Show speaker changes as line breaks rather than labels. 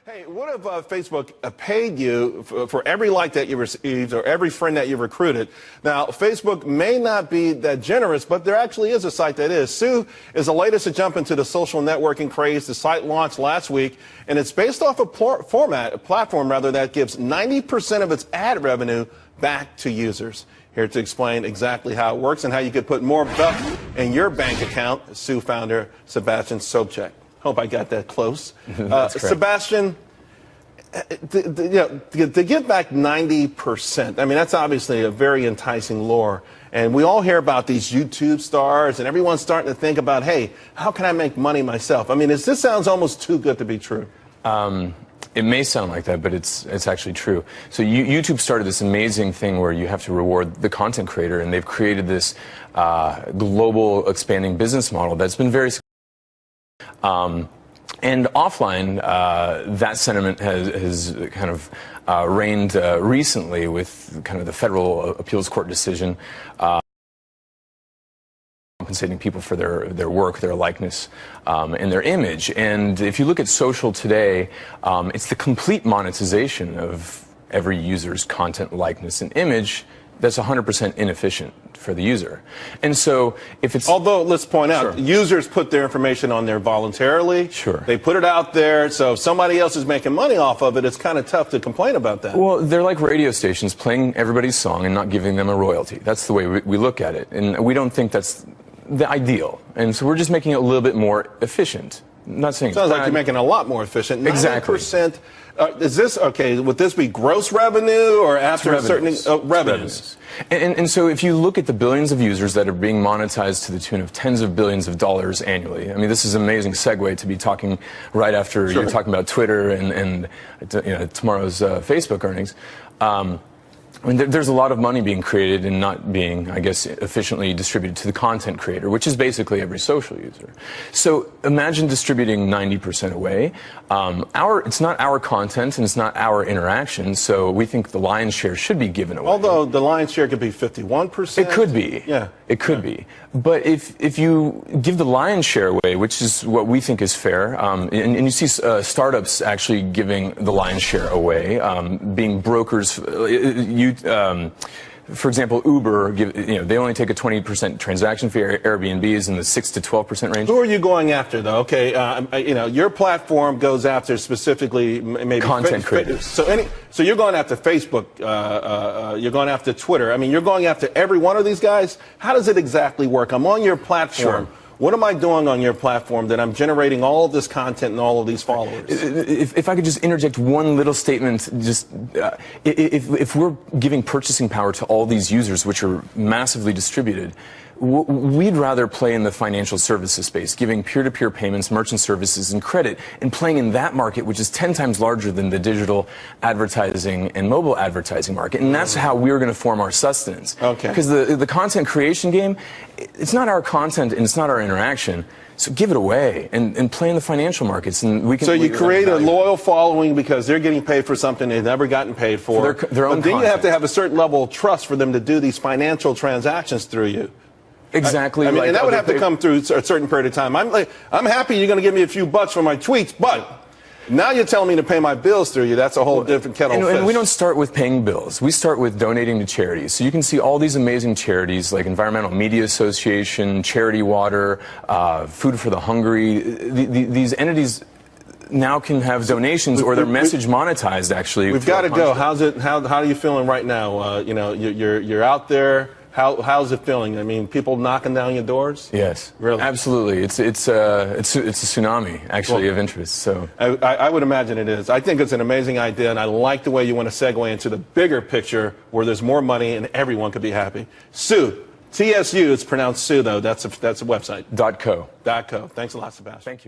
Hey, what if Facebook paid you for every like that you received or every friend that you recruited? Now, Facebook may not be that generous, but there actually is a site that is. Sue is the latest to jump into the social networking craze. The site launched last week, and it's based off a platform that gives 90% of its ad revenue back to users. Here to explain exactly how it works and how you could put more buck in your bank account, Sue founder Sebastian Sobczak. Hope I got that close. Sebastian, to give back 90%, I mean, that's obviously a very enticing lure. And we all hear about these YouTube stars, and everyone's starting to think about, hey, how can I make money myself? I mean, this sounds almost too good to be true.
It may sound like that, but it's actually true. So YouTube started this amazing thing where you have to reward the content creator, and they've created this global expanding business model that's been very successful. And offline, that sentiment has kind of reigned recently with kind of the federal appeals court decision compensating people for their work, their likeness, and their image. And if you look at social today, it's the complete monetization of every user's content, likeness, and image that's 100% inefficient for the user. And so if it's...
Although, let's point out, users put their information on there voluntarily.
Sure.
They put it out there, so if somebody else is making money off of it, it's kind of tough to complain about that.
Well, they're like radio stations playing everybody's song and not giving them a royalty. That's the way we look at it. And we don't think that's the ideal. And so we're just making it a little bit more efficient. I'm not saying
sounds like you're making it a lot more efficient.
Exactly.
90%. Is this, okay, would this be gross revenue or after a certain revenues?
And so if you look at the billions of users that are being monetized to the tune of tens of billions of dollars annually, I mean, this is an amazing segue to be talking right after you're talking about Twitter and tomorrow's Facebook earnings. I mean, there's a lot of money being created and not being, I guess, efficiently distributed to the content creator, which is basically every social user. So imagine distributing 90% away. It's not our content and it's not our interaction, so we think the lion's share should be given away.
Although the lion's share could be 51%.
It could be.
Yeah.
It could be. But if you give the lion's share away, which is what we think is fair, and you see startups actually giving the lion's share away, being brokers, for example, Uber, they only take a 20% transaction fee. Airbnb is in the 6 to 12% range.
Who are you going after, though? Okay, your platform goes after specifically maybe
content creators.
So you're going after Facebook. You're going after Twitter. I mean, you're going after every one of these guys. How does it exactly work? I'm on your platform. Sure. What am I doing on your platform that I'm generating all of this content and all of these followers?
If I could just interject one little statement, just if we're giving purchasing power to all these users, which are massively distributed, we'd rather play in the financial services space, giving peer-to-peer payments, merchant services, and credit, and playing in that market, which is 10 times larger than the digital advertising and mobile advertising market. And that's how we're going to form our sustenance.
Okay.
Because the content creation game, it's not our content and it's not our interaction. So give it away and play in the financial markets, and we can.
So you create a loyal following because they're getting paid for something they've never gotten paid for.
Their own
but then
content.
you have to have a certain level of trust for them to do these financial transactions through you.
Exactly.
I mean, and that would have to come through a certain period of time. I'm happy you're going to give me a few bucks for my tweets, but now you're telling me to pay my bills through you. That's a whole different kettle of fish.
And we don't start with paying bills. We start with donating to charities. So you can see all these amazing charities like Environmental Media Association, Charity Water, Food for the Hungry. These entities now can have donations or their message monetized. Actually,
we've got to go. How's it? How are you feeling right now? You're out there. How's it feeling? I mean, people knocking down your doors?
Yes,
really,
absolutely. It's a tsunami actually of interest. So
I would imagine it is. I think it's an amazing idea, and I like the way you want to segue into the bigger picture where there's more money and everyone could be happy. Sue, TSU. It's pronounced Sue though. That's a website.
.co.
.co. Thanks a lot, Sebastian.
Thank you.